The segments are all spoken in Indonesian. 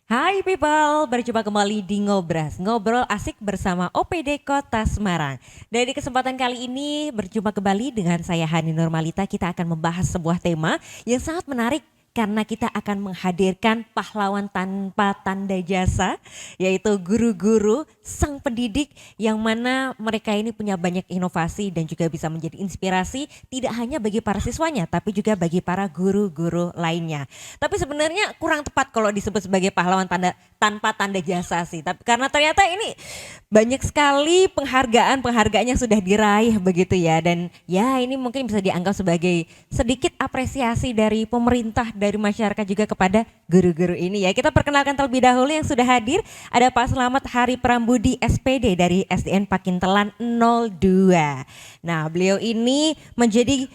Hai people, berjumpa kembali di Ngobras, ngobrol asik bersama OPD Kota Semarang. Dari kesempatan kali ini berjumpa kembali dengan saya Hani Nurmalita, kita akan membahas sebuah tema yang sangat menarik karena kita akan menghadirkan pahlawan tanpa tanda jasa, yaitu guru-guru sang pendidik yang mana mereka ini punya banyak inovasi dan juga bisa menjadi inspirasi tidak hanya bagi para siswanya tapi juga bagi para guru-guru lainnya. Tapi sebenarnya kurang tepat kalau disebut sebagai pahlawan tanpa tanda jasa sih. Tapi karena ternyata ini banyak sekali penghargaan yang sudah diraih begitu ya. Dan ya ini mungkin bisa dianggap sebagai sedikit apresiasi dari pemerintah, dari masyarakat juga kepada guru-guru ini ya. Kita perkenalkan terlebih dahulu yang sudah hadir. Ada Pak Selamat Hari Prambudi SPD dari SDN Pakintelan 02. Nah beliau ini menjadi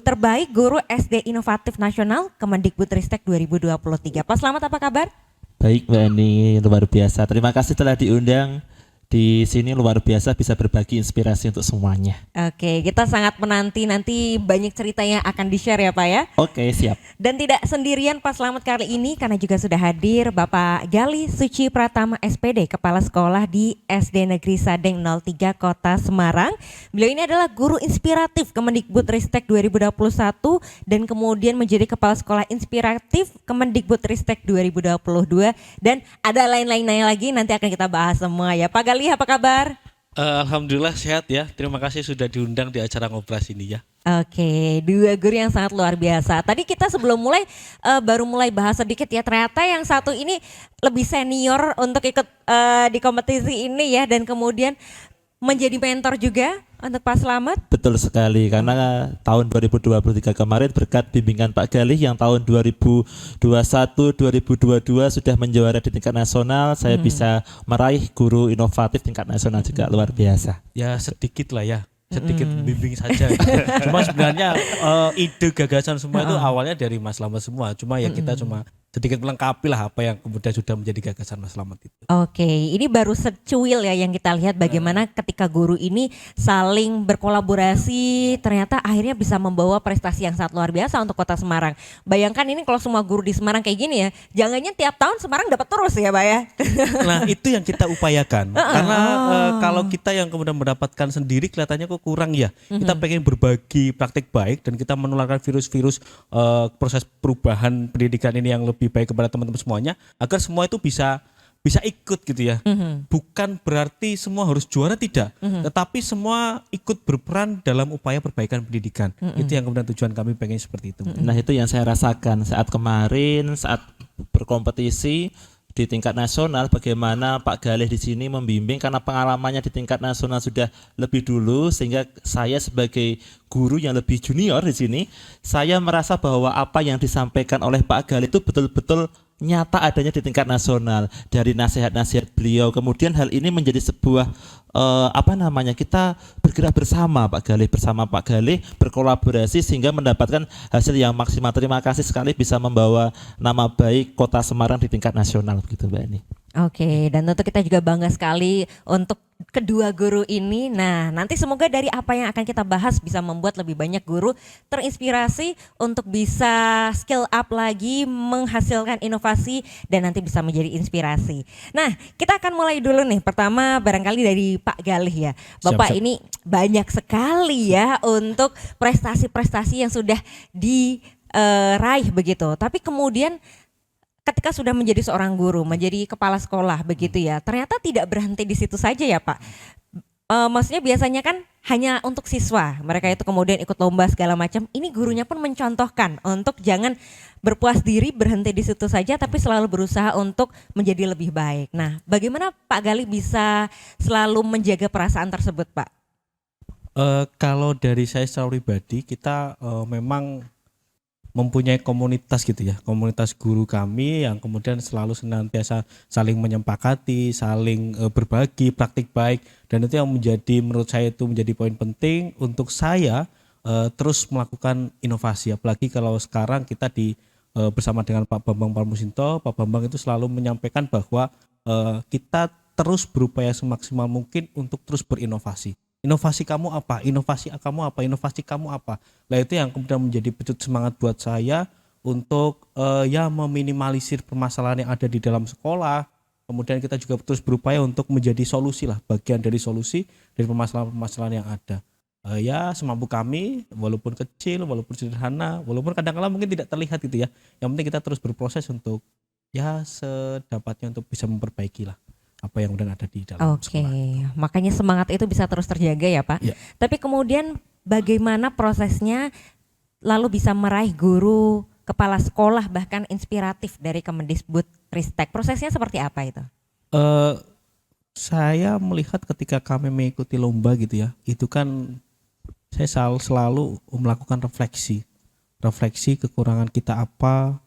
terbaik guru SD Inovatif Nasional Kemendikbudristek 2023. Pak Selamat apa kabar? Baik Mbak Eni, luar biasa. Terima kasih telah diundang. Di sini luar biasa bisa berbagi inspirasi untuk semuanya. Oke, kita sangat menanti nanti banyak cerita yang akan di-share ya Pak ya. Oke, siap. Dan tidak sendirian Pak Selamat kali ini karena juga sudah hadir Bapak Gali Suci Pratama SPD, Kepala Sekolah di SD Negeri Sadeng 03 Kota Semarang. Beliau ini adalah guru inspiratif Kemendikbudristek 2021 dan kemudian menjadi Kepala Sekolah Inspiratif Kemendikbudristek 2022 dan ada lain-lainnya lagi nanti akan kita bahas semua ya. Pak Gali apa kabar? Alhamdulillah sehat ya. Terima kasih sudah diundang di acara Ngobras ini ya. Oke, dua guru yang sangat luar biasa. Tadi kita sebelum mulai baru mulai bahas sedikit ya. Ternyata yang satu ini lebih senior untuk ikut di kompetisi ini ya, dan kemudian menjadi mentor juga untuk Pak Selamat. Betul sekali, karena tahun 2023 kemarin berkat bimbingan Pak Galih yang tahun 2021-2022 sudah menjuara di tingkat nasional, saya bisa meraih guru inovatif tingkat nasional juga, luar biasa. Ya sedikit lah ya. Sedikit bimbing saja. Cuma sebenarnya ide gagasan semua itu awalnya dari Mas Slamet semua. Cuma ya kita cuma sedikit melengkapi lah apa yang kemudian sudah menjadi gagasan Mas Slamet itu. Oke, ini baru secuil ya yang kita lihat bagaimana ketika guru ini saling berkolaborasi ternyata akhirnya bisa membawa prestasi yang sangat luar biasa untuk Kota Semarang. Bayangkan ini kalau semua guru di Semarang kayak gini ya, jangannya tiap tahun Semarang dapat terus ya Pak ya. Nah itu yang kita upayakan. Karena kalau kita yang kemudian mendapatkan sendiri kelihatannya kok kurang ya. Kita pengen berbagi praktik baik dan kita menularkan virus-virus proses perubahan pendidikan ini yang lebih baik kepada teman-teman semuanya agar semua itu bisa ikut gitu ya. Bukan berarti semua harus juara, tidak, tetapi semua ikut berperan dalam upaya perbaikan pendidikan. Itu yang kemudian tujuan kami pengen seperti itu. Nah itu yang saya rasakan saat kemarin saat berkompetisi di tingkat nasional, bagaimana Pak Galih di sini membimbing karena pengalamannya di tingkat nasional sudah lebih dulu, sehingga saya sebagai guru yang lebih junior di sini, saya merasa bahwa apa yang disampaikan oleh Pak Galih itu betul-betul nyata adanya di tingkat nasional dari nasihat-nasihat beliau. Kemudian hal ini menjadi sebuah kita bergerak bersama Pak Galih berkolaborasi sehingga mendapatkan hasil yang maksimal. Terima kasih sekali bisa membawa nama baik Kota Semarang di tingkat nasional begitu Mbak Eni. Oke, dan tentu kita juga bangga sekali untuk kedua guru ini. Nah, nanti semoga dari apa yang akan kita bahas bisa membuat lebih banyak guru terinspirasi untuk bisa skill up lagi, menghasilkan inovasi dan nanti bisa menjadi inspirasi. Nah, kita akan mulai dulu nih. Pertama barangkali dari Pak Galih ya. Bapak Siap. ini banyak sekali ya untuk prestasi-prestasi yang sudah diraih begitu. Tapi kemudian ketika sudah menjadi seorang guru, menjadi kepala sekolah begitu ya, ternyata tidak berhenti di situ saja ya Pak. Maksudnya biasanya kan hanya untuk siswa, mereka itu kemudian ikut lomba segala macam. Ini gurunya pun mencontohkan untuk jangan berpuas diri berhenti di situ saja, tapi selalu berusaha untuk menjadi lebih baik. Nah, bagaimana Pak Galih bisa selalu menjaga perasaan tersebut Pak? Kalau dari saya secara pribadi, kita memang mempunyai komunitas gitu ya, komunitas guru kami yang kemudian selalu senantiasa saling menyepakati, saling berbagi praktik baik, dan itu yang menjadi menurut saya itu menjadi poin penting untuk saya terus melakukan inovasi, apalagi kalau sekarang kita bersama dengan Pak Bambang Parmusinto. Pak Bambang itu selalu menyampaikan bahwa kita terus berupaya semaksimal mungkin untuk terus berinovasi. Inovasi kamu apa? Inovasi kamu apa? Inovasi kamu apa? Nah itu yang kemudian menjadi pecut semangat buat saya untuk ya meminimalisir permasalahan yang ada di dalam sekolah. Kemudian kita juga terus berupaya untuk menjadi solusi lah, bagian dari solusi dari permasalahan-permasalahan yang ada. Ya semampu kami, walaupun kecil, walaupun sederhana, walaupun kadang-kadang mungkin tidak terlihat gitu ya. Yang penting kita terus berproses untuk ya sedapatnya untuk bisa memperbaiki lah apa yang udah ada di dalam Oke, sekolah. makanya semangat itu bisa terus terjaga ya Pak. Ya. Tapi kemudian bagaimana prosesnya lalu bisa meraih guru, kepala sekolah bahkan inspiratif dari Kemendikbudristek? Prosesnya seperti apa itu? Saya melihat ketika kami mengikuti lomba gitu ya, itu kan saya selalu melakukan refleksi kekurangan kita apa,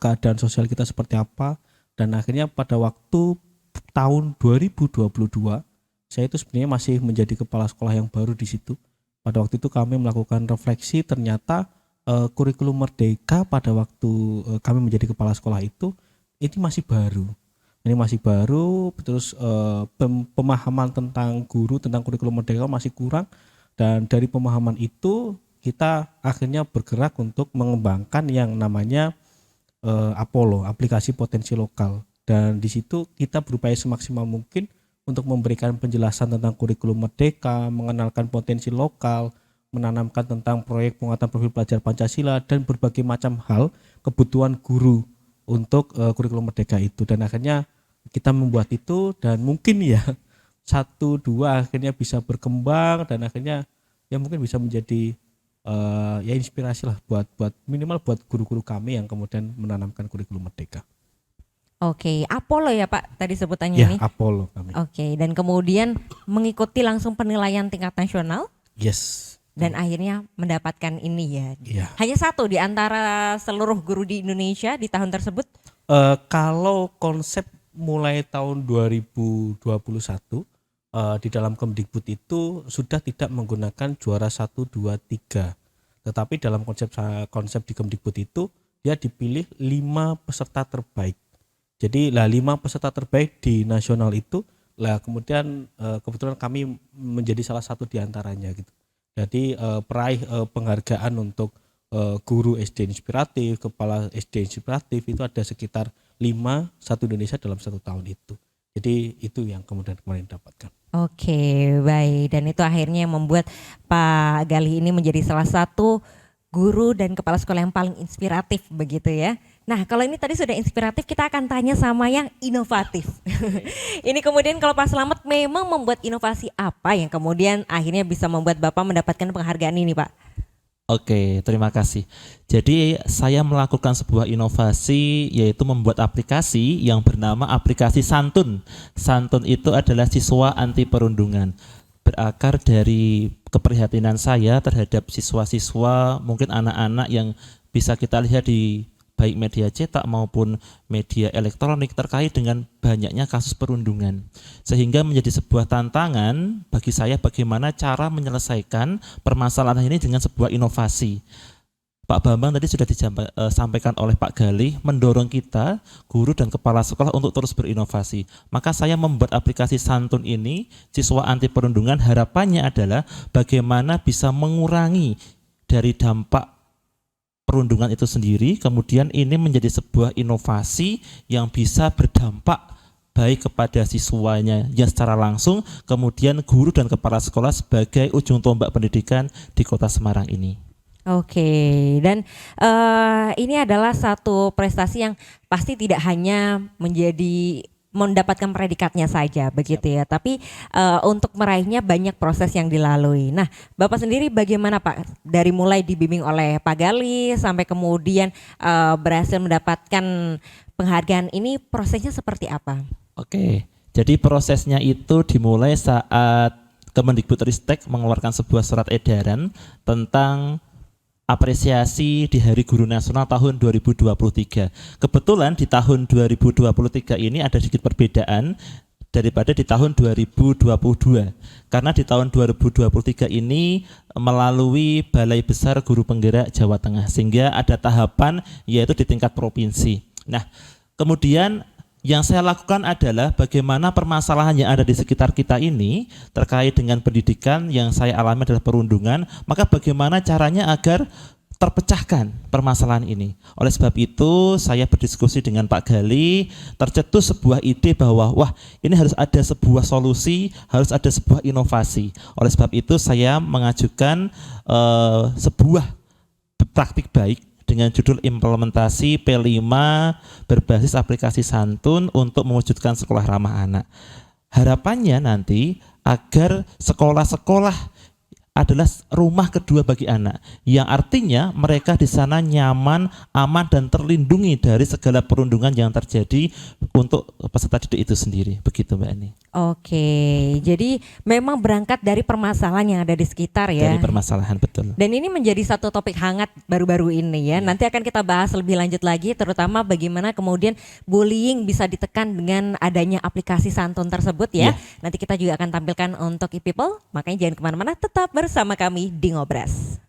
keadaan sosial kita seperti apa, dan akhirnya pada waktu tahun 2022 saya itu sebenarnya masih menjadi kepala sekolah yang baru di situ. Pada waktu itu kami melakukan refleksi, ternyata kurikulum Merdeka pada waktu kami menjadi kepala sekolah itu ini masih baru. Ini masih baru, terus pemahaman tentang guru, tentang kurikulum Merdeka masih kurang, dan dari pemahaman itu kita akhirnya bergerak untuk mengembangkan yang namanya Apollo, aplikasi potensi lokal. Dan di situ kita berupaya semaksimal mungkin untuk memberikan penjelasan tentang kurikulum Merdeka, mengenalkan potensi lokal, menanamkan tentang proyek penguatan profil pelajar Pancasila dan berbagai macam hal kebutuhan guru untuk kurikulum Merdeka itu. Dan akhirnya kita membuat itu, dan mungkin ya 1-2 akhirnya bisa berkembang, dan akhirnya ya mungkin bisa menjadi ya inspirasi lah buat minimal buat guru-guru kami yang kemudian menanamkan kurikulum Merdeka. Oke, Apollo ya Pak tadi sebutannya Ya, ini. Apollo kami. Oke, dan kemudian mengikuti langsung penilaian tingkat nasional Yes. dan akhirnya mendapatkan ini ya. Iya. Hanya satu di antara seluruh guru di Indonesia di tahun tersebut. Kalau konsep mulai tahun 2021 di dalam Kemdikbud itu sudah tidak menggunakan juara 1, 2, 3. Tetapi dalam konsep di Kemdikbud itu dia dipilih 5 peserta terbaik. Jadi 5 peserta terbaik di nasional itu kemudian kebetulan kami menjadi salah satu di antaranya gitu. Jadi peraih penghargaan untuk guru SD inspiratif, kepala SD inspiratif itu ada sekitar 5 satu Indonesia dalam 1 tahun itu. Jadi itu yang kemudian kemarin dapatkan. Oke, baik. Dan itu akhirnya membuat Pak Galih ini menjadi salah satu guru dan kepala sekolah yang paling inspiratif begitu ya. Nah, kalau ini tadi sudah inspiratif, kita akan tanya sama yang inovatif. Ini kemudian kalau Pak Slamet memang membuat inovasi apa yang kemudian akhirnya bisa membuat Bapak mendapatkan penghargaan ini, Pak? Oke, terima kasih. Jadi saya melakukan sebuah inovasi, yaitu membuat aplikasi yang bernama aplikasi Santun. Santun itu adalah siswa anti perundungan. Berakar dari keprihatinan saya terhadap siswa-siswa, mungkin anak-anak yang bisa kita lihat di baik media cetak maupun media elektronik terkait dengan banyaknya kasus perundungan. Sehingga menjadi sebuah tantangan bagi saya bagaimana cara menyelesaikan permasalahan ini dengan sebuah inovasi. Pak Bambang tadi sudah disampaikan oleh Pak Galih, mendorong kita, guru dan kepala sekolah untuk terus berinovasi. Maka saya membuat aplikasi Santun ini, siswa anti perundungan, harapannya adalah bagaimana bisa mengurangi dari dampak perundungan itu sendiri, kemudian ini menjadi sebuah inovasi yang bisa berdampak baik kepada siswanya yang secara langsung, kemudian guru dan kepala sekolah sebagai ujung tombak pendidikan di Kota Semarang ini. Oke, dan ini adalah satu prestasi yang pasti tidak hanya mendapatkan predikatnya saja begitu ya, tapi untuk meraihnya banyak proses yang dilalui. Nah, Bapak sendiri bagaimana Pak, dari mulai dibimbing oleh Pak Galih sampai kemudian berhasil mendapatkan penghargaan ini, prosesnya seperti apa? Oke, jadi prosesnya itu dimulai saat Kemendikbudristek mengeluarkan sebuah surat edaran tentang apresiasi di Hari Guru Nasional tahun 2023. Kebetulan di tahun 2023 ini ada sedikit perbedaan daripada di tahun 2022. Karena di tahun 2023 ini melalui Balai Besar Guru Penggerak Jawa Tengah, sehingga ada tahapan yaitu di tingkat provinsi. Nah, kemudian yang saya lakukan adalah bagaimana permasalahan yang ada di sekitar kita ini terkait dengan pendidikan yang saya alami adalah perundungan, maka bagaimana caranya agar terpecahkan permasalahan ini. Oleh sebab itu saya berdiskusi dengan Pak Gali, tercetus sebuah ide bahwa wah ini harus ada sebuah solusi, harus ada sebuah inovasi. Oleh sebab itu saya mengajukan sebuah praktik baik dengan judul implementasi P5 berbasis aplikasi Santun untuk mewujudkan sekolah ramah anak. Harapannya nanti agar sekolah-sekolah adalah rumah kedua bagi anak, yang artinya mereka di sana nyaman, aman dan terlindungi dari segala perundungan yang terjadi untuk peserta didik itu sendiri. Begitu Mbak Ani. Oke, jadi memang berangkat dari permasalahan yang ada di sekitar ya. Dari permasalahan, betul. Dan ini menjadi satu topik hangat baru-baru ini ya. Nanti akan kita bahas lebih lanjut lagi, terutama bagaimana kemudian bullying bisa ditekan dengan adanya aplikasi Santun tersebut ya. Nanti kita juga akan tampilkan untuk e-people, makanya jangan kemana-mana, tetap bersama kami di Ngobras.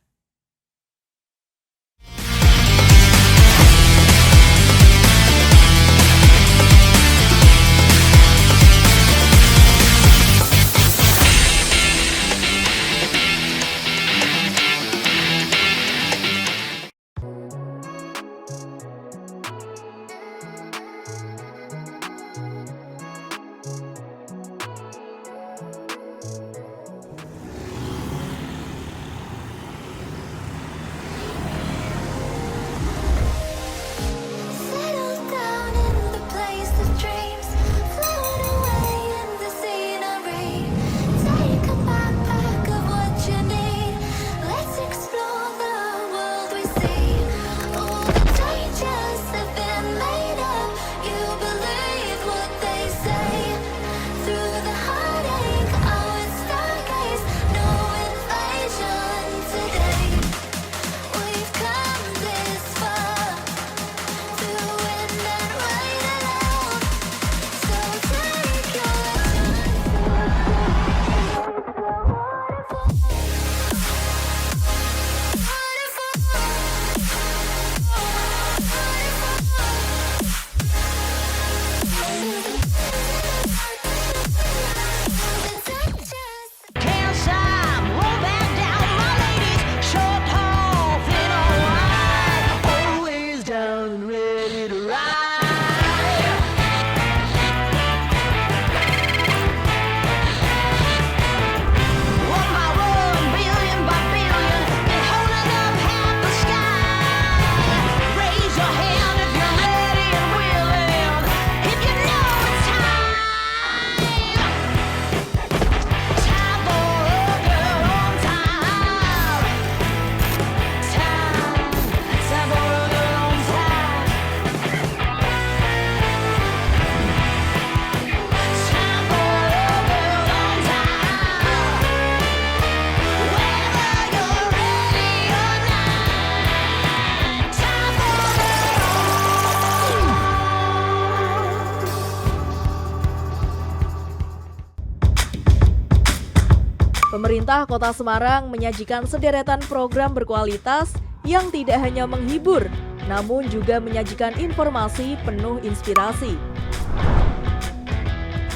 Pemerintah Kota Semarang menyajikan sederetan program berkualitas yang tidak hanya menghibur, namun juga menyajikan informasi penuh inspirasi.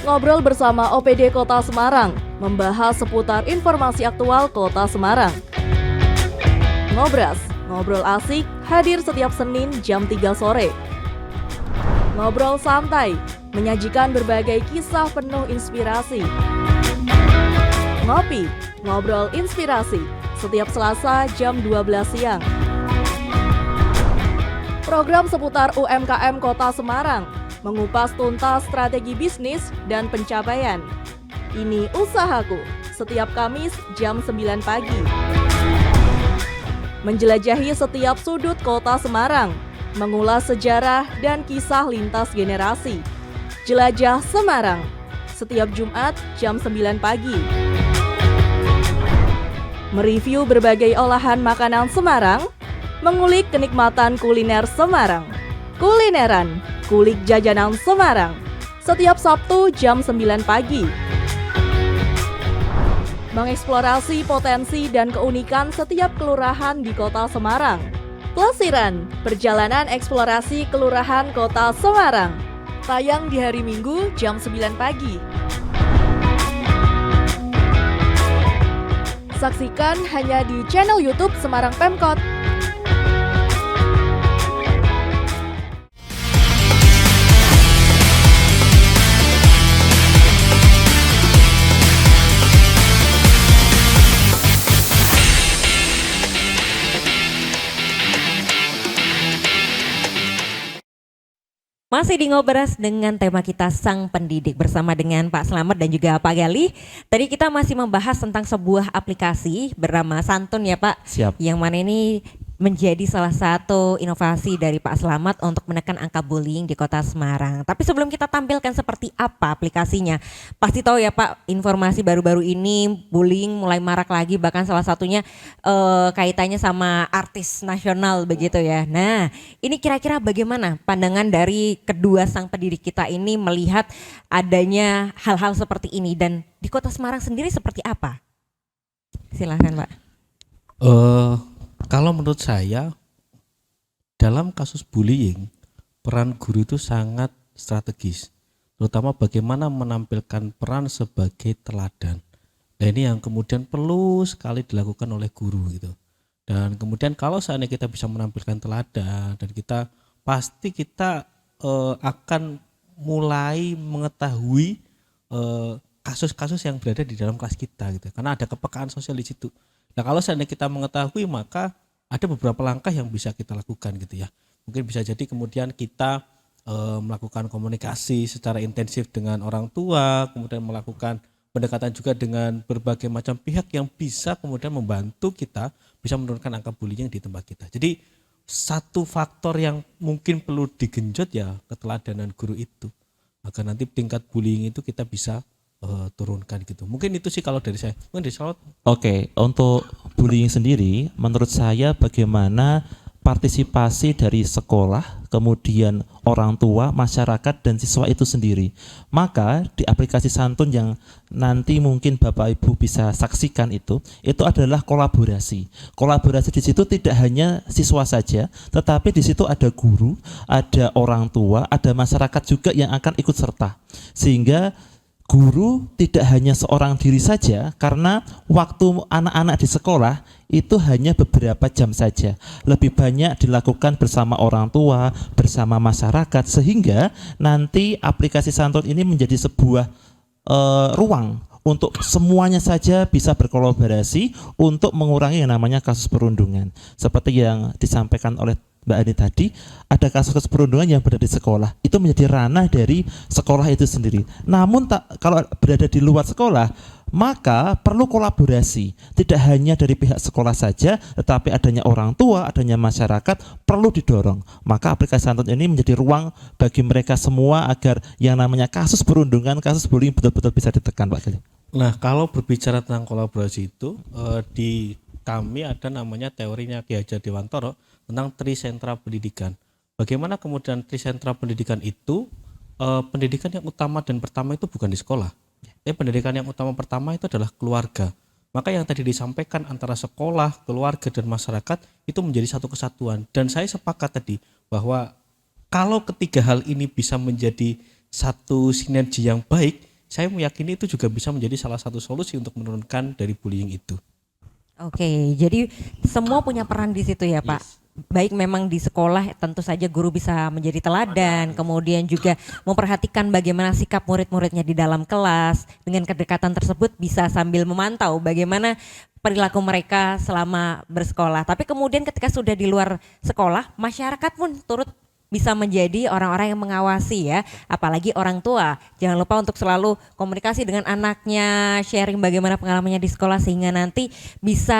Ngobrol bersama OPD Kota Semarang, membahas seputar informasi aktual Kota Semarang. Ngobras, ngobrol asik, hadir setiap Senin jam 3 sore. Ngobrol santai, menyajikan berbagai kisah penuh inspirasi. Ngopi, ngobrol inspirasi, setiap Selasa jam 12 siang. Program seputar UMKM Kota Semarang, mengupas tuntas strategi bisnis dan pencapaian. Ini Usahaku, setiap Kamis jam 9 pagi. Menjelajahi setiap sudut Kota Semarang, mengulas sejarah dan kisah lintas generasi. Jelajah Semarang, setiap Jumat jam 9 pagi. Mereview berbagai olahan makanan Semarang, mengulik kenikmatan kuliner Semarang. Kulineran, kulik jajanan Semarang, setiap Sabtu jam 9 pagi. Mengeksplorasi potensi dan keunikan setiap kelurahan di Kota Semarang. Plesiran, perjalanan eksplorasi kelurahan Kota Semarang. Tayang di hari Minggu jam 9 pagi. Saksikan hanya di channel YouTube Semarang Pemkot. Masih di Ngobras dengan tema kita Sang Pendidik bersama dengan Pak Slamet dan juga Pak Galih. Tadi kita masih membahas tentang sebuah aplikasi bernama Santun ya Pak. Siap. Yang mana ini menjadi salah satu inovasi dari Pak Slamet untuk menekan angka bullying di Kota Semarang. Tapi sebelum kita tampilkan seperti apa aplikasinya, pasti tahu ya Pak, informasi baru-baru ini bullying mulai marak lagi, bahkan salah satunya kaitannya sama artis nasional begitu ya. Nah, ini kira-kira bagaimana pandangan dari kedua sang pendidik kita ini melihat adanya hal-hal seperti ini, dan di Kota Semarang sendiri seperti apa? Silahkan Pak. Kalau menurut saya dalam kasus bullying peran guru itu sangat strategis, terutama bagaimana menampilkan peran sebagai teladan. Nah ini yang kemudian perlu sekali dilakukan oleh guru gitu. Dan kemudian kalau seandainya kita bisa menampilkan teladan dan kita pasti kita akan mulai mengetahui kasus-kasus yang berada di dalam kelas kita gitu, karena ada kepekaan sosial di situ. Nah kalau seandainya kita mengetahui, maka ada beberapa langkah yang bisa kita lakukan gitu ya. Mungkin bisa jadi kemudian kita melakukan komunikasi secara intensif dengan orang tua, kemudian melakukan pendekatan juga dengan berbagai macam pihak yang bisa kemudian membantu kita bisa menurunkan angka bullying di tempat kita. Jadi satu faktor yang mungkin perlu digenjot ya keteladanan guru itu, agar nanti tingkat bullying itu kita bisa turunkan gitu. Mungkin itu sih kalau dari saya. Mungkin dari Salot. Oke, untuk bullying sendiri menurut saya bagaimana partisipasi dari sekolah, kemudian orang tua, masyarakat dan siswa itu sendiri. Maka di aplikasi Santun yang nanti mungkin Bapak Ibu bisa saksikan itu adalah kolaborasi. Kolaborasi di situ tidak hanya siswa saja, tetapi di situ ada guru, ada orang tua, ada masyarakat juga yang akan ikut serta. Sehingga guru tidak hanya seorang diri saja, karena waktu anak-anak di sekolah itu hanya beberapa jam saja. Lebih banyak dilakukan bersama orang tua, bersama masyarakat, sehingga nanti aplikasi Santun ini menjadi sebuah ruang untuk semuanya saja bisa berkolaborasi untuk mengurangi yang namanya kasus perundungan. Seperti yang disampaikan oleh Mbak Ani tadi, ada kasus perundungan yang berada di sekolah, itu menjadi ranah dari sekolah itu sendiri. Namun kalau berada di luar sekolah, maka perlu kolaborasi, tidak hanya dari pihak sekolah saja, tetapi adanya orang tua, adanya masyarakat perlu didorong. Maka aplikasi Santun ini menjadi ruang bagi mereka semua agar yang namanya kasus perundungan, kasus bullying betul-betul bisa ditekan, Pak Gali. Nah kalau berbicara tentang kolaborasi itu, di kami ada namanya teorinya Ki Hajar Dewantoro tentang trisentra pendidikan. Bagaimana kemudian trisentra pendidikan itu, pendidikan yang utama dan pertama itu bukan di sekolah. Tapi pendidikan yang utama pertama itu adalah keluarga. Maka yang tadi disampaikan antara sekolah, keluarga dan masyarakat itu menjadi satu kesatuan. Dan saya sepakat tadi bahwa kalau ketiga hal ini bisa menjadi satu sinergi yang baik, saya meyakini itu juga bisa menjadi salah satu solusi untuk menurunkan dari bullying itu. Oke, jadi semua punya peran di situ ya Pak. Yes. Baik memang di sekolah tentu saja guru bisa menjadi teladan, kemudian juga memperhatikan bagaimana sikap murid-muridnya di dalam kelas. Dengan kedekatan tersebut bisa sambil memantau bagaimana perilaku mereka selama bersekolah. Tapi kemudian ketika sudah di luar sekolah, masyarakat pun turut bisa menjadi orang-orang yang mengawasi ya, apalagi orang tua. Jangan lupa untuk selalu komunikasi dengan anaknya, sharing bagaimana pengalamannya di sekolah sehingga nanti bisa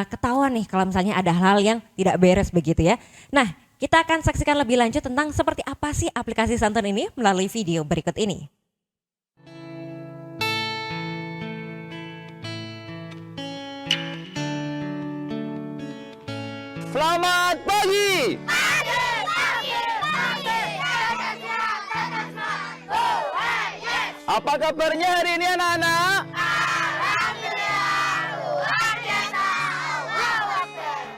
ketahuan nih kalau misalnya ada hal yang tidak beres begitu ya. Nah, kita akan saksikan lebih lanjut tentang seperti apa sih aplikasi Santun ini melalui video berikut ini. Selamat pagi. Apa kabarnya hari ini anak-anak?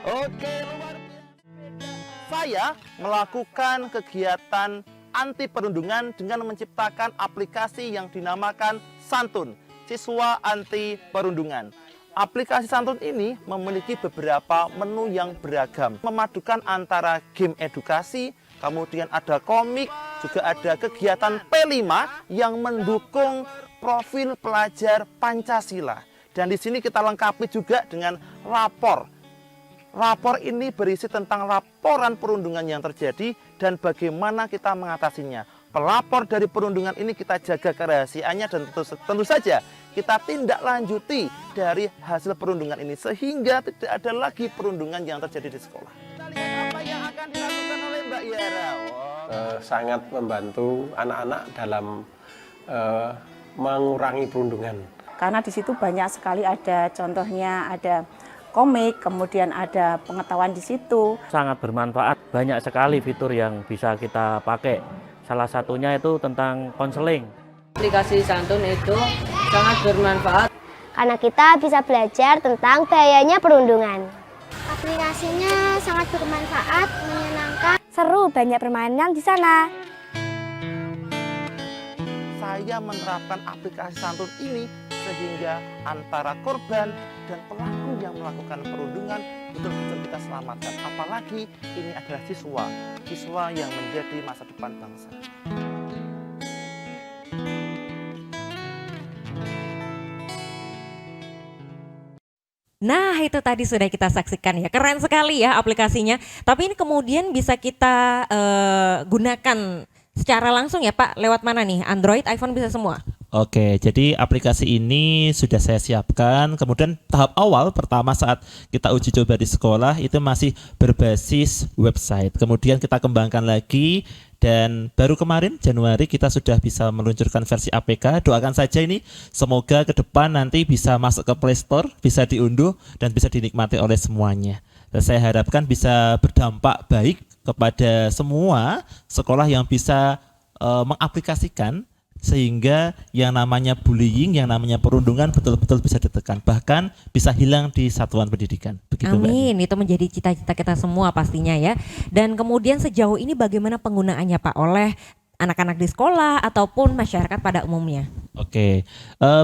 Oke, luar biasa. Saya melakukan kegiatan anti perundungan dengan menciptakan aplikasi yang dinamakan Santun, Siswa Anti Perundungan. Aplikasi Santun ini memiliki beberapa menu yang beragam, memadukan antara game edukasi, kemudian ada komik, juga ada kegiatan P5 yang mendukung profil pelajar Pancasila. Dan di sini kita lengkapi juga dengan rapor Rapor ini berisi tentang laporan perundungan yang terjadi dan bagaimana kita mengatasinya. Pelapor dari perundungan ini kita jaga kerahasiaannya dan tentu saja kita tindak lanjuti dari hasil perundungan ini sehingga tidak ada lagi perundungan yang terjadi di sekolah. Kita lihat apa yang akan dilakukan oleh Mbak Yara. Sangat membantu anak-anak dalam mengurangi perundungan. Karena di situ banyak sekali ada contohnya, ada komik, kemudian ada pengetahuan di situ. Sangat bermanfaat, banyak sekali fitur yang bisa kita pakai. Salah satunya itu tentang konseling. Aplikasi Santun itu sangat bermanfaat karena kita bisa belajar tentang bahayanya perundungan. Aplikasinya sangat bermanfaat, menyenangkan, seru, banyak permainan di sana. Saya menerapkan aplikasi Santun ini sehingga antara korban dan pelaku yang melakukan perundungan betul-betul kita selamatkan. Apalagi ini adalah siswa yang menjadi masa depan bangsa. Nah, itu tadi sudah kita saksikan ya. Keren sekali ya aplikasinya. Tapi ini kemudian bisa kita gunakan secara langsung ya Pak. Lewat mana nih? Android, iPhone bisa semua? Oke, jadi aplikasi ini sudah saya siapkan. Kemudian tahap awal pertama saat kita uji coba di sekolah itu masih berbasis website. Kemudian kita kembangkan lagi dan baru kemarin Januari kita sudah bisa meluncurkan versi APK. Doakan saja ini semoga ke depan nanti bisa masuk ke Play Store, bisa diunduh dan bisa dinikmati oleh semuanya. Dan saya harapkan bisa berdampak baik kepada semua sekolah yang bisa mengaplikasikan sehingga yang namanya bullying, yang namanya perundungan betul-betul bisa ditekan, bahkan bisa hilang di satuan pendidikan. Begitu, amin, itu menjadi cita-cita kita semua pastinya ya. Dan kemudian sejauh ini bagaimana penggunaannya Pak oleh anak-anak di sekolah ataupun masyarakat pada umumnya? Oke,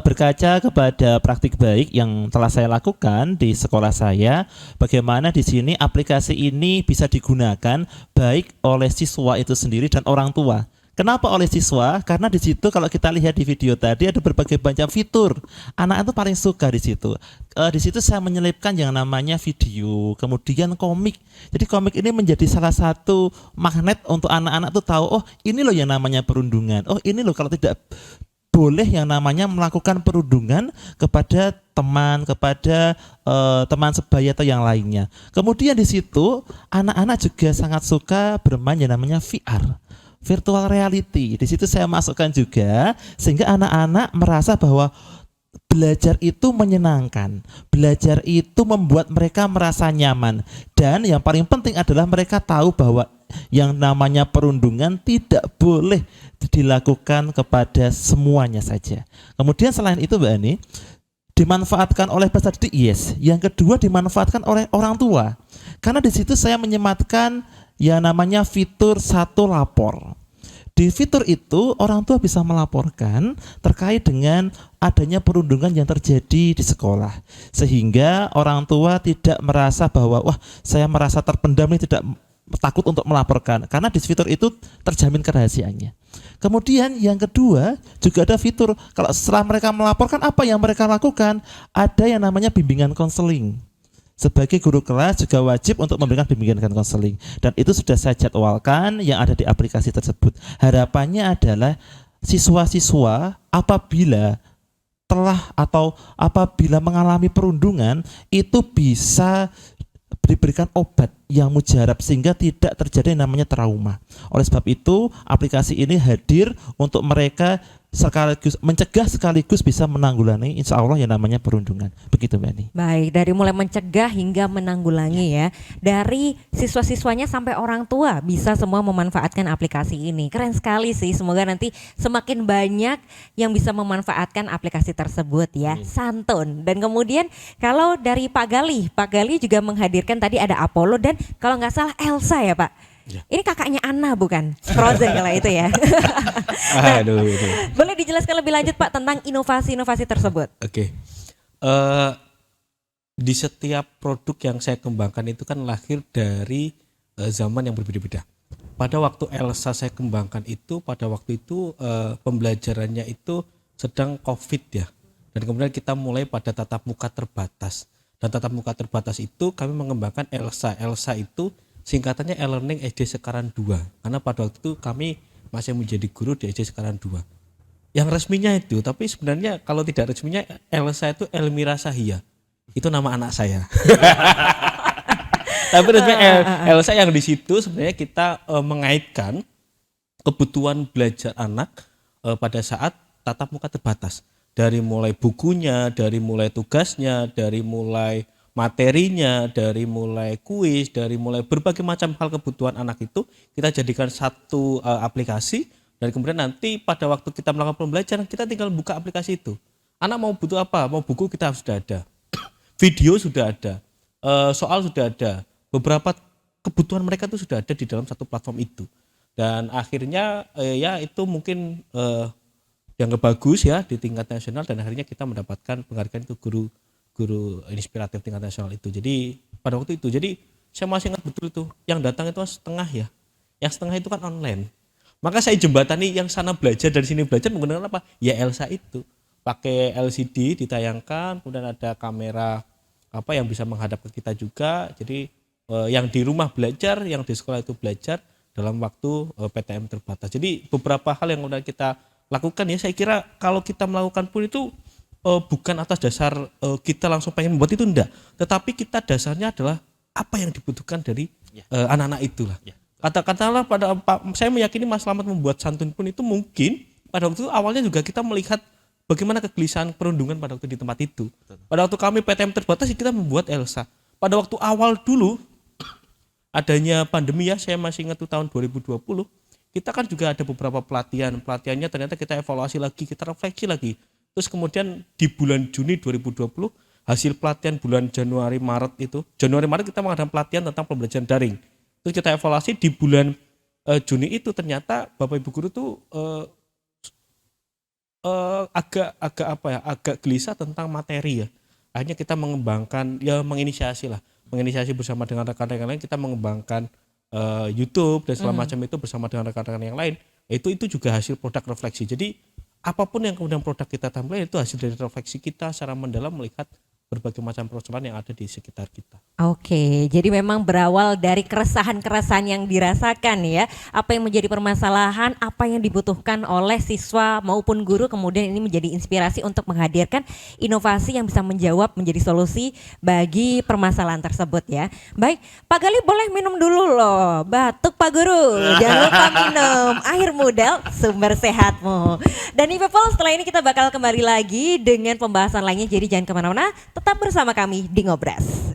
berkaca kepada praktik baik yang telah saya lakukan di sekolah saya, bagaimana di sini aplikasi ini bisa digunakan baik oleh siswa itu sendiri dan orang tua. Kenapa oleh siswa? Karena di situ kalau kita lihat di video tadi ada berbagai macam fitur. Anak itu paling suka di situ. Di situ saya menyelipkan yang namanya video, kemudian komik. Jadi komik ini menjadi salah satu magnet untuk anak-anak tuh tahu, oh ini loh yang namanya perundungan. Oh ini loh kalau tidak boleh yang namanya melakukan perundungan kepada teman, kepada teman sebaya atau yang lainnya. Kemudian di situ anak-anak juga sangat suka bermain yang namanya VR. Virtual reality, di situ saya masukkan juga sehingga anak-anak merasa bahwa belajar itu menyenangkan, belajar itu membuat mereka merasa nyaman, dan yang paling penting adalah mereka tahu bahwa yang namanya perundungan tidak boleh dilakukan kepada semuanya saja. Kemudian selain itu Mbak Ani, dimanfaatkan oleh peserta didik, yes. Yang kedua dimanfaatkan oleh orang tua, karena di situ saya menyematkan yang namanya fitur satu lapor. Di fitur itu orang tua bisa melaporkan terkait dengan adanya perundungan yang terjadi di sekolah, sehingga orang tua tidak merasa bahwa wah saya merasa terpendam nih, tidak takut untuk melaporkan, karena di fitur itu terjamin kerahasiaannya. Kemudian yang kedua juga ada fitur kalau setelah mereka melaporkan apa yang mereka lakukan, ada yang namanya bimbingan konseling. Sebagai guru kelas juga wajib untuk memberikan bimbingan konseling, dan itu sudah saya jadwalkan yang ada di aplikasi tersebut. Harapannya adalah siswa-siswa apabila mengalami perundungan itu bisa diberikan obat yang mujarab sehingga tidak terjadi yang namanya trauma. Oleh sebab itu aplikasi ini hadir untuk mereka sekaligus mencegah sekaligus bisa menanggulangi insya Allah yang namanya perundungan. Begitu Mbak Ani. Baik, dari mulai mencegah hingga menanggulangi ya. Dari siswa-siswanya sampai orang tua bisa semua memanfaatkan aplikasi ini. Keren sekali sih, semoga nanti semakin banyak yang bisa memanfaatkan aplikasi tersebut ya. Santun. Dan kemudian kalau dari Pak Gali juga menghadirkan tadi ada Apollo dan kalau nggak salah Elsa ya Pak. Ya. Ini kakaknya Anna bukan? Frozen kalau itu ya. Nah, Aduh. boleh dijelaskan lebih lanjut Pak tentang inovasi-inovasi tersebut? Oke. Di setiap produk yang saya kembangkan itu kan lahir dari zaman yang berbeda-beda. Pada waktu Elsa saya kembangkan itu, pada waktu itu pembelajarannya itu sedang COVID ya. Dan kemudian kita mulai pada tatap muka terbatas. dan tatap muka terbatas itu kami mengembangkan ELSA. ELSA itu singkatannya e-learning SD Sekaran 2. Karena pada waktu itu kami masih menjadi guru di SD Sekaran 2. Yang resminya itu, tapi sebenarnya kalau tidak resminya ELSA itu Elmira Sahia. Itu nama anak saya. Tapi resminya ELSA yang di situ sebenarnya kita mengaitkan kebutuhan belajar anak pada saat tatap muka terbatas. Dari mulai bukunya, dari mulai tugasnya, dari mulai materinya, dari mulai kuis, dari mulai berbagai macam hal kebutuhan anak itu kita jadikan satu aplikasi, dan kemudian nanti pada waktu kita melakukan pembelajaran kita tinggal buka aplikasi itu. Anak mau butuh apa? Mau buku kita sudah ada, video sudah ada, soal sudah ada, beberapa kebutuhan mereka itu sudah ada di dalam satu platform itu. Dan akhirnya ya itu mungkin yang bagus ya di tingkat nasional, dan akhirnya kita mendapatkan penghargaan itu guru inspiratif tingkat nasional itu. Jadi pada waktu itu, jadi saya masih ingat betul itu, yang datang itu setengah ya, yang setengah itu kan online. Maka saya jembatani yang sana belajar dari sini belajar menggunakan apa? Ya ELSA itu, pakai LCD ditayangkan, kemudian ada kamera apa yang bisa menghadap ke kita juga. Jadi yang di rumah belajar, yang di sekolah itu belajar dalam waktu PTM terbatas. Jadi beberapa hal yang udah kita lakukan ya, saya kira kalau kita melakukan pun itu bukan atas dasar kita langsung pengen membuat itu, enggak, tetapi kita dasarnya adalah apa yang dibutuhkan dari anak-anak itulah. Katakanlah saya meyakini Mas Slamet membuat santun pun itu mungkin pada waktu itu awalnya juga kita melihat bagaimana kegelisahan perundungan pada waktu di tempat itu. Pada waktu kami PTM terbatas kita membuat ELSA. Pada waktu awal dulu adanya pandemi ya, saya masih ingat tuh tahun 2020, kita kan juga ada beberapa pelatihannya ternyata kita evaluasi lagi, kita refleksi lagi. Terus kemudian di bulan Juni 2020 hasil pelatihan bulan Januari Maret kita mengadakan pelatihan tentang pembelajaran daring. Terus kita evaluasi di bulan Juni itu ternyata Bapak Ibu guru tuh agak gelisah tentang materi ya. Akhirnya kita mengembangkan ya, menginisiasi bersama dengan rekan-rekan lain, kita mengembangkan YouTube dan segala macam itu bersama dengan rekan-rekan yang lain. Itu juga hasil produk refleksi. Jadi apapun yang kemudian produk kita tampilkan itu hasil dari refleksi kita secara mendalam melihat berbagai macam persoalan yang ada di sekitar kita. Oke, jadi memang berawal dari keresahan-keresahan yang dirasakan ya, apa yang menjadi permasalahan, apa yang dibutuhkan oleh siswa maupun guru, kemudian ini menjadi inspirasi untuk menghadirkan inovasi yang bisa menjawab, menjadi solusi bagi permasalahan tersebut ya. Baik, Pak Gali boleh minum dulu loh, batuk Pak Guru, jangan lupa minum air Mudal, sumber sehatmu. Dan nih people, setelah ini kita bakal kembali lagi dengan pembahasan lainnya, jadi jangan kemana-mana, tetap bersama kami di Ngobras.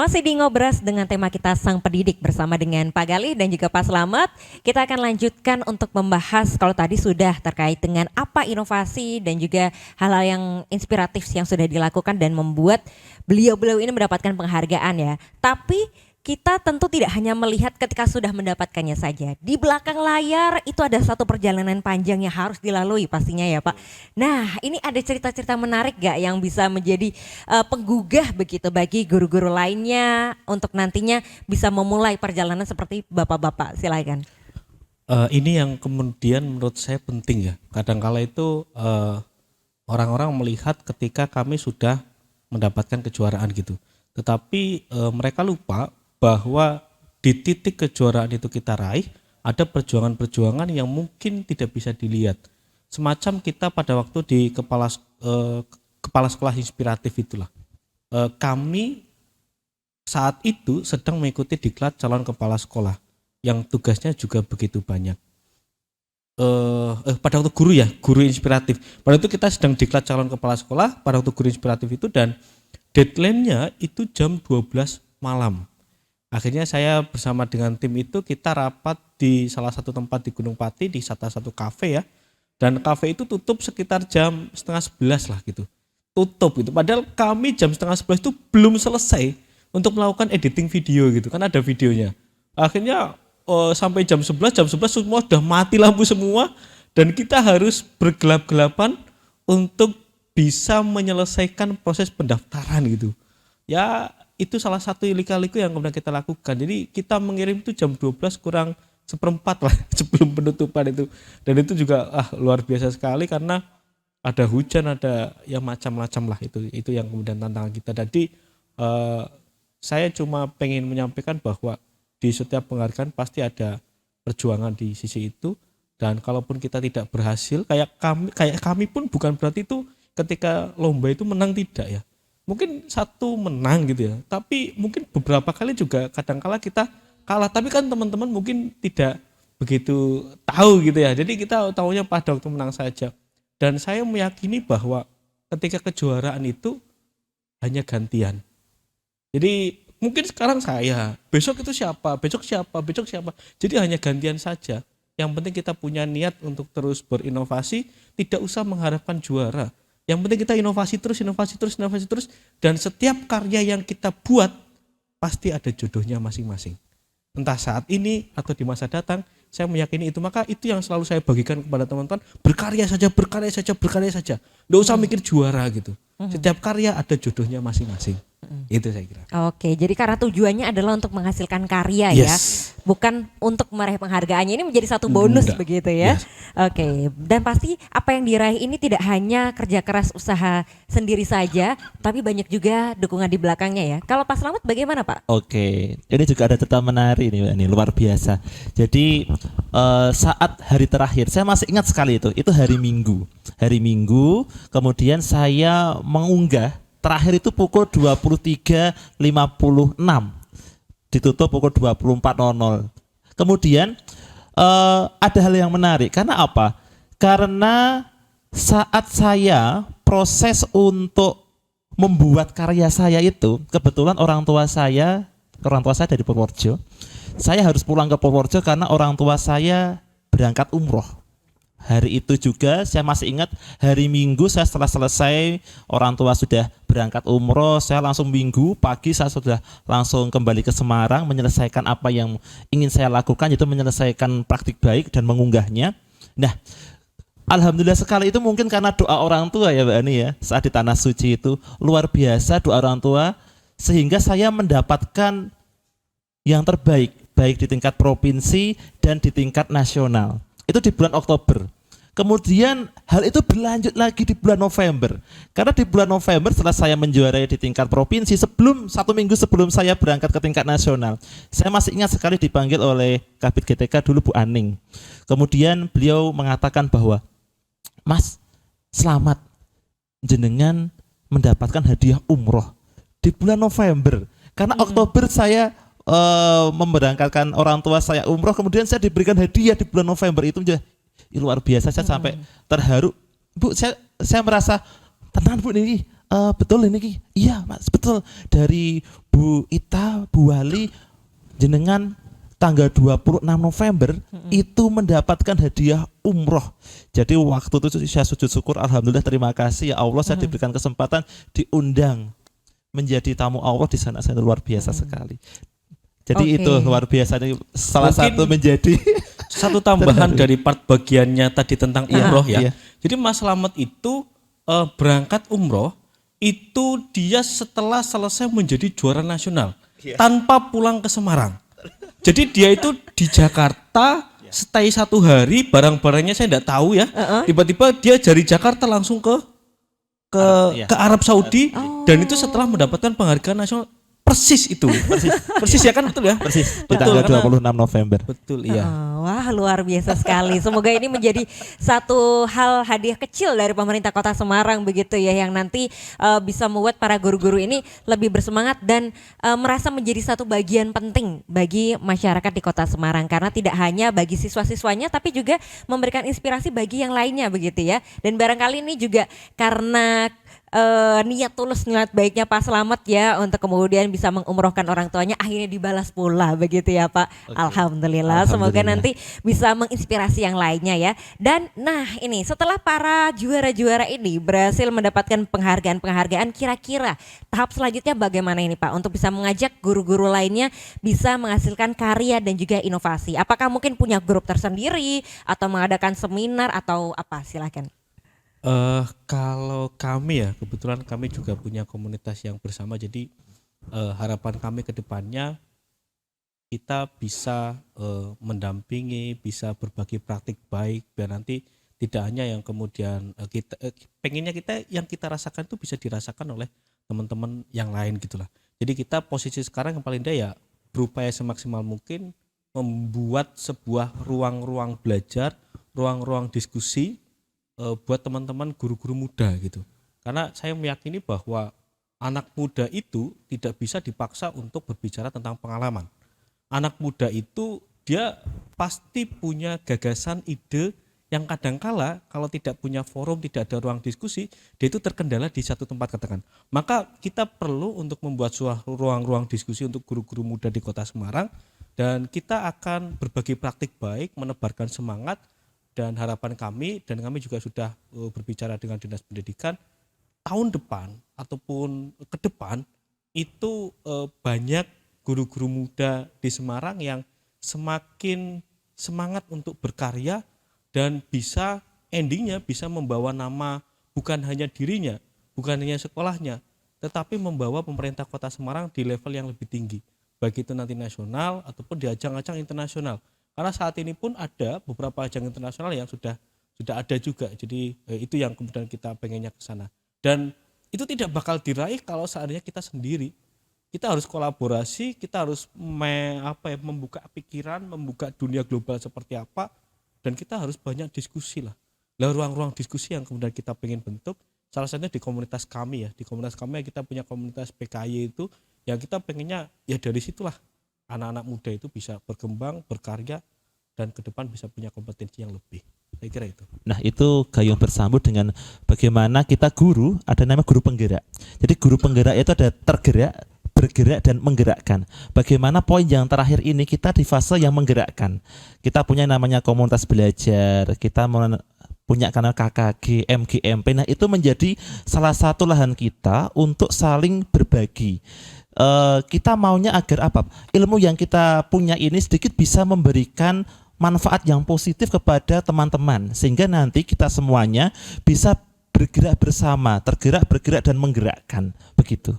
Masih di Ngobras dengan tema kita Sang Pendidik bersama dengan Pak Galih dan juga Pak Slamet. Kita akan lanjutkan untuk membahas kalau tadi sudah terkait dengan apa inovasi dan juga hal-hal yang inspiratif yang sudah dilakukan dan membuat beliau-beliau ini mendapatkan penghargaan ya. Tapi kita tentu tidak hanya melihat ketika sudah mendapatkannya saja. Di belakang layar itu ada satu perjalanan panjang yang harus dilalui pastinya ya Pak. Nah ini ada cerita-cerita menarik gak yang bisa menjadi penggugah begitu bagi guru-guru lainnya untuk nantinya bisa memulai perjalanan seperti Bapak-Bapak, silakan. Ini yang kemudian menurut saya penting ya. Kadangkala itu orang-orang melihat ketika kami sudah mendapatkan kejuaraan gitu. Tetapi mereka lupa bahwa di titik kejuaraan itu kita raih, ada perjuangan-perjuangan yang mungkin tidak bisa dilihat. Semacam kita pada waktu di kepala sekolah inspiratif itulah. Kami saat itu sedang mengikuti diklat calon kepala sekolah yang tugasnya juga begitu banyak. Pada waktu guru inspiratif. Pada itu kita sedang diklat calon kepala sekolah pada waktu guru inspiratif itu, dan deadline-nya itu jam 12 malam. Akhirnya saya bersama dengan tim itu kita rapat di salah satu tempat di Gunung Pati, di salah satu kafe ya. Dan kafe itu tutup sekitar jam 10:30 lah gitu. Tutup gitu. Padahal kami jam 10:30 itu belum selesai untuk melakukan editing video gitu. Kan ada videonya. Akhirnya sampai jam 11 semua sudah mati lampu semua. Dan kita harus bergelap-gelapan untuk bisa menyelesaikan proses pendaftaran gitu. Ya itu salah satu lika-liku yang kemudian kita lakukan. Jadi kita mengirim itu jam 12 kurang seperempat lah sebelum penutupan itu. Dan itu juga luar biasa sekali karena ada hujan, ada yang macam-macam lah itu yang kemudian tantangan kita. Jadi saya cuma pengen menyampaikan bahwa di setiap penghargaan pasti ada perjuangan di sisi itu. Dan kalaupun kita tidak berhasil, kayak kami pun bukan berarti itu ketika lomba itu menang, tidak ya. Mungkin satu menang gitu ya, tapi mungkin beberapa kali juga kadangkala kita kalah, tapi kan teman-teman mungkin tidak begitu tahu gitu ya. Jadi kita tahunya pada waktu menang saja. Dan saya meyakini bahwa ketika kejuaraan itu hanya gantian. Jadi mungkin sekarang saya, besok itu siapa, besok siapa. Jadi hanya gantian saja. Yang penting kita punya niat untuk terus berinovasi, tidak usah mengharapkan juara. Yang penting kita inovasi terus, dan setiap karya yang kita buat pasti ada jodohnya masing-masing. Entah saat ini atau di masa datang, saya meyakini itu. Maka itu yang selalu saya bagikan kepada teman-teman, berkarya saja. Nggak usah mikir juara gitu. Setiap karya ada jodohnya masing-masing. Itu saya kira. Oke, jadi karena tujuannya adalah untuk menghasilkan karya ya, bukan untuk meraih penghargaannya. Ini menjadi satu bonus begitu ya. Oke, dan pasti apa yang diraih ini tidak hanya kerja keras usaha sendiri saja, tapi banyak juga dukungan di belakangnya ya. Kalau Pak Slamet bagaimana Pak? Oke, ini juga ada cerita menarik nih Mbak, ini luar biasa. Jadi saat hari terakhir, saya masih ingat sekali itu hari Minggu, kemudian saya mengunggah. Terakhir itu pukul 23.56, ditutup pukul 24.00. Kemudian ada hal yang menarik, karena apa? Karena saat saya proses untuk membuat karya saya itu, kebetulan orang tua saya dari Purworejo. Saya harus pulang ke Purworejo karena orang tua saya berangkat umroh. Hari itu juga saya masih ingat, hari Minggu saya setelah selesai orang tua sudah berangkat umroh, saya langsung Minggu pagi saya sudah langsung kembali ke Semarang menyelesaikan apa yang ingin saya lakukan, yaitu menyelesaikan praktik baik dan mengunggahnya. Nah, alhamdulillah sekali itu mungkin karena doa orang tua ya Mbak Ani ya, saat di Tanah Suci itu luar biasa doa orang tua, sehingga saya mendapatkan yang terbaik baik di tingkat provinsi dan di tingkat nasional. Itu di bulan Oktober. Kemudian hal itu berlanjut lagi di bulan November. Karena di bulan November setelah saya menjuarai di tingkat provinsi, satu minggu sebelum saya berangkat ke tingkat nasional, saya masih ingat sekali dipanggil oleh Kabid GTK dulu Bu Aning. Kemudian beliau mengatakan bahwa, Mas, selamat, jenengan mendapatkan hadiah umroh di bulan November. Karena Oktober saya memberangkatkan orang tua saya umroh, kemudian saya diberikan hadiah di bulan November. Itu luar biasa, saya sampai terharu. Bu, saya merasa tenang Bu, ini Betul ini Ki. Iya Mas, betul. Dari Bu Ita, Bu Wali, jenengan tanggal 26 November itu mendapatkan hadiah umroh. Jadi waktu itu saya sujud syukur, alhamdulillah, terima kasih ya Allah, saya diberikan kesempatan diundang menjadi tamu Allah di sana. Saya luar biasa sekali. Jadi itu luar biasa, salah Mungkin satu menjadi satu tambahan dari part bagiannya tadi tentang umroh ya. Iya. Jadi Mas Slamet itu berangkat umroh itu dia setelah selesai menjadi juara nasional tanpa pulang ke Semarang. Jadi dia itu di Jakarta stay 1 hari, barang-barangnya saya tidak tahu ya. Tiba-tiba dia dari Jakarta langsung ke Arab Saudi dan itu setelah mendapatkan penghargaan nasional. Persis itu. Persis ya kan, betul ya? persis di Betul, tanggal karena- 26 November. Betul, iya. Wah, luar biasa sekali. Semoga ini menjadi satu hal hadiah kecil dari pemerintah Kota Semarang begitu ya, yang nanti bisa membuat para guru-guru ini lebih bersemangat dan merasa menjadi satu bagian penting bagi masyarakat di Kota Semarang, karena tidak hanya bagi siswa-siswanya tapi juga memberikan inspirasi bagi yang lainnya begitu ya. Dan barangkali ini juga karena niat tulus, niat baiknya Pak Slamet ya untuk kemudian bisa mengumrohkan orang tuanya, akhirnya dibalas pula begitu ya Pak. Alhamdulillah. Semoga nanti bisa menginspirasi yang lainnya ya. Dan nah ini setelah para juara-juara ini berhasil mendapatkan penghargaan-penghargaan, kira-kira tahap selanjutnya bagaimana ini Pak untuk bisa mengajak guru-guru lainnya bisa menghasilkan karya dan juga inovasi? Apakah mungkin punya grup tersendiri atau mengadakan seminar atau apa? Silakan. Kalau kami ya, kebetulan kami juga punya komunitas yang bersama, jadi harapan kami ke depannya kita bisa mendampingi, bisa berbagi praktik baik, biar nanti tidak hanya yang kemudian kita pengennya kita yang kita rasakan itu bisa dirasakan oleh teman-teman yang lain gitulah. Jadi kita posisi sekarang yang paling tidak ya berupaya semaksimal mungkin membuat sebuah ruang-ruang belajar, ruang-ruang diskusi buat teman-teman guru-guru muda gitu. Karena saya meyakini bahwa anak muda itu tidak bisa dipaksa untuk berbicara tentang pengalaman. Anak muda itu dia pasti punya gagasan, ide yang kadangkala kalau tidak punya forum, tidak ada ruang diskusi, dia itu terkendala di satu tempat katakan. Maka kita perlu untuk membuat suatu ruang-ruang diskusi untuk guru-guru muda di Kota Semarang, dan kita akan berbagi praktik baik, menebarkan semangat. Dan harapan kami, dan kami juga sudah berbicara dengan Dinas Pendidikan, tahun depan ataupun ke depan itu banyak guru-guru muda di Semarang yang semakin semangat untuk berkarya dan bisa endingnya bisa membawa nama bukan hanya dirinya, bukan hanya sekolahnya, tetapi membawa pemerintah Kota Semarang di level yang lebih tinggi, baik itu nanti nasional ataupun di ajang-ajang internasional. Karena saat ini pun ada beberapa ajang internasional yang sudah ada juga. Jadi itu yang kemudian kita pengennya ke sana. Dan itu tidak bakal diraih kalau seandainya kita sendiri. Kita harus kolaborasi, kita harus membuka pikiran, membuka dunia global seperti apa, dan kita harus banyak diskusi lah. Ruang-ruang diskusi yang kemudian kita pengen bentuk, salah satunya di komunitas kami ya. Di komunitas kami kita punya komunitas PKY itu, yang kita pengennya ya dari situlah anak-anak muda itu bisa berkembang, berkarya, dan ke depan bisa punya kompetensi yang lebih. Saya kira itu. Nah itu gayung bersambut dengan bagaimana kita guru, ada nama guru penggerak. Jadi guru penggerak itu ada tergerak, bergerak, dan menggerakkan. Bagaimana poin yang terakhir ini kita di fase yang menggerakkan. Kita punya namanya komunitas belajar, kita punya kanal KKG, MGMP. Nah itu menjadi salah satu lahan kita untuk saling berbagi. Kita maunya agar apa? Ilmu yang kita punya ini sedikit bisa memberikan manfaat yang positif kepada teman-teman, sehingga nanti kita semuanya bisa bergerak bersama, tergerak, bergerak, dan menggerakkan, begitu.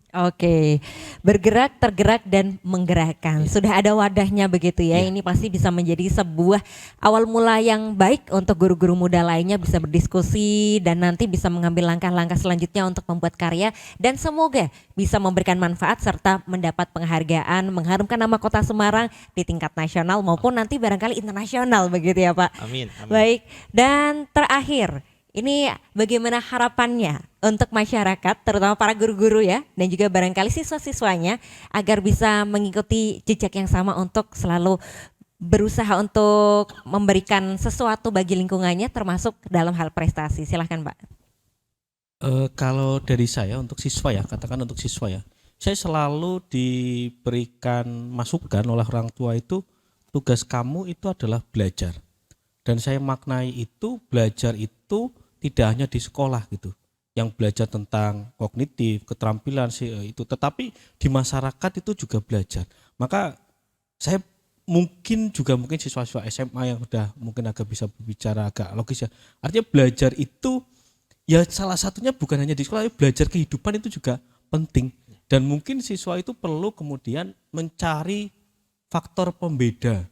Oke, bergerak, tergerak, dan menggerakkan. Sudah ada wadahnya begitu ya. Ini pasti bisa menjadi sebuah awal mula yang baik untuk guru-guru muda lainnya bisa berdiskusi dan nanti bisa mengambil langkah-langkah selanjutnya untuk membuat karya, dan semoga bisa memberikan manfaat serta mendapat penghargaan, mengharumkan nama Kota Semarang di tingkat nasional maupun nanti barangkali internasional begitu ya Pak. Amin. Baik, dan terakhir, ini bagaimana harapannya untuk masyarakat, terutama para guru-guru ya, dan juga barangkali siswa-siswanya agar bisa mengikuti jejak yang sama untuk selalu berusaha untuk memberikan sesuatu bagi lingkungannya termasuk dalam hal prestasi. Silahkan Pak. Kalau dari saya untuk siswa ya, katakan untuk siswa ya, saya selalu diberikan masukan oleh orang tua itu, tugas kamu itu adalah belajar. Dan saya maknai itu, belajar itu tidak hanya di sekolah gitu, yang belajar tentang kognitif, keterampilan itu, tetapi di masyarakat itu juga belajar. Maka saya mungkin siswa-siswa SMA yang udah mungkin agak bisa berbicara agak logis ya. Artinya belajar itu ya salah satunya bukan hanya di sekolah, belajar kehidupan itu juga penting. Dan mungkin siswa itu perlu kemudian mencari faktor pembeda.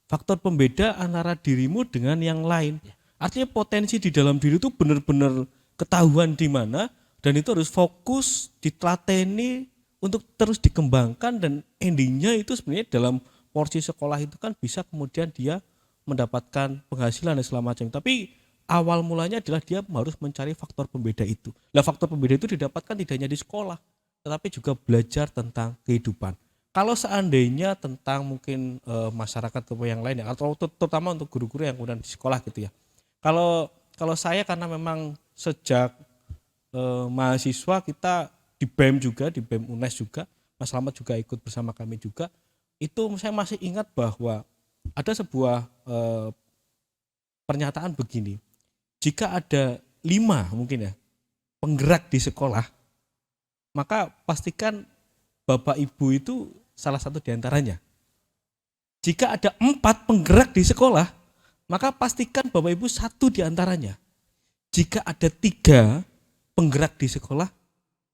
Faktor pembeda antara dirimu dengan yang lain. Artinya potensi di dalam diri itu benar-benar ketahuan di mana, dan itu harus fokus, ditelateni untuk terus dikembangkan, dan endingnya itu sebenarnya dalam porsi sekolah itu kan bisa kemudian dia mendapatkan penghasilan dan segala macam. Tapi awal mulanya adalah dia harus mencari faktor pembeda itu. Nah, faktor pembeda itu didapatkan tidak hanya di sekolah, tetapi juga belajar tentang kehidupan. Kalau seandainya tentang mungkin masyarakat atau yang lain ya, atau terutama untuk guru-guru yang kemudian di sekolah gitu ya. Kalau saya karena memang sejak mahasiswa kita di BEM juga, di BEM UNES juga, Mas Slamet juga ikut bersama kami juga. Itu saya masih ingat bahwa ada sebuah pernyataan begini. Jika ada 5 mungkin ya penggerak di sekolah, maka pastikan Bapak Ibu itu salah satu diantaranya. Jika ada 4 penggerak di sekolah, maka pastikan Bapak Ibu 1 diantaranya. Jika ada 3 penggerak di sekolah,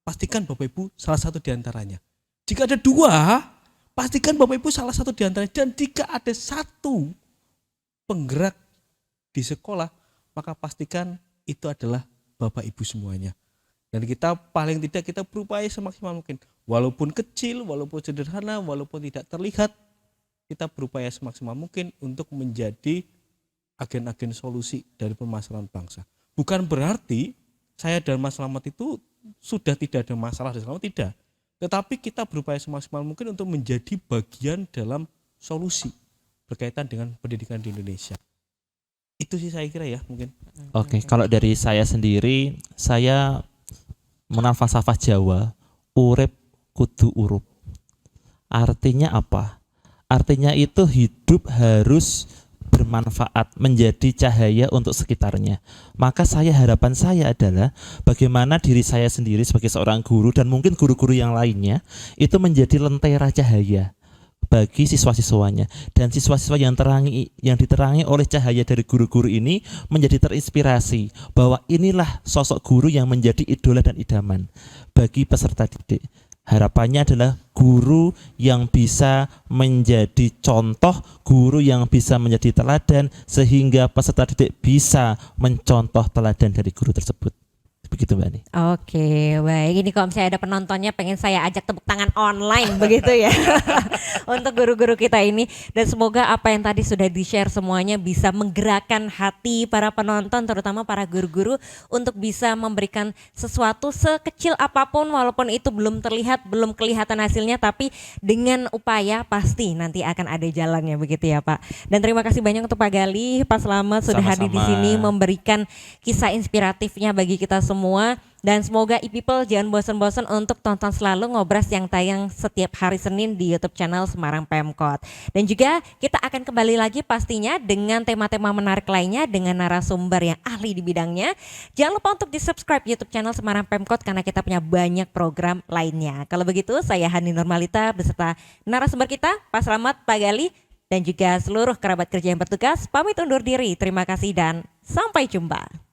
pastikan Bapak Ibu salah satu diantaranya. Jika ada 2, pastikan Bapak Ibu salah satu diantaranya. Dan jika ada 1 penggerak di sekolah, maka pastikan itu adalah Bapak Ibu semuanya. Dan kita paling tidak kita berupaya semaksimal mungkin. Walaupun kecil, walaupun sederhana, walaupun tidak terlihat, kita berupaya semaksimal mungkin untuk menjadi agen-agen solusi dari permasalahan bangsa. Bukan berarti saya dan Mas Slamet itu sudah tidak ada masalah di Slamet, tidak. Tetapi kita berupaya semaksimal mungkin untuk menjadi bagian dalam solusi berkaitan dengan pendidikan di Indonesia. Itu sih saya kira ya mungkin. Oke, kalau dari saya sendiri, saya mengenal falsafah Jawa, urip kudu urup. Artinya apa? Artinya itu hidup harus bermanfaat, menjadi cahaya untuk sekitarnya. Maka harapan saya adalah bagaimana diri saya sendiri sebagai seorang guru dan mungkin guru-guru yang lainnya itu menjadi lentera cahaya bagi siswa-siswanya, dan siswa-siswa yang diterangi oleh cahaya dari guru-guru ini menjadi terinspirasi bahwa inilah sosok guru yang menjadi idola dan idaman bagi peserta didik. Harapannya adalah guru yang bisa menjadi contoh, guru yang bisa menjadi teladan, sehingga peserta didik bisa mencontoh teladan dari guru tersebut. Begitu Mbak Ani. Oke, baik. Ini kalau misalnya ada penontonnya pengen saya ajak tepuk tangan online begitu ya. Untuk guru-guru kita ini. Dan semoga apa yang tadi sudah di-share semuanya bisa menggerakkan hati para penonton, terutama para guru-guru untuk bisa memberikan sesuatu sekecil apapun, walaupun itu belum terlihat, belum kelihatan hasilnya, tapi dengan upaya pasti nanti akan ada jalannya begitu ya Pak. Dan terima kasih banyak untuk Pak Galih, Pak Slamet sudah hadir di sini memberikan kisah inspiratifnya bagi kita semua. Dan semoga e-people jangan bosan-bosan untuk tonton selalu Ngobras yang tayang setiap hari Senin di YouTube channel Semarang Pemkot. Dan juga kita akan kembali lagi pastinya dengan tema-tema menarik lainnya dengan narasumber yang ahli di bidangnya. Jangan lupa untuk di-subscribe YouTube channel Semarang Pemkot karena kita punya banyak program lainnya. Kalau begitu saya Hani Nurmalita beserta narasumber kita Pak Slamet, Pak Galih, dan juga seluruh kerabat kerja yang bertugas pamit undur diri. Terima kasih dan sampai jumpa.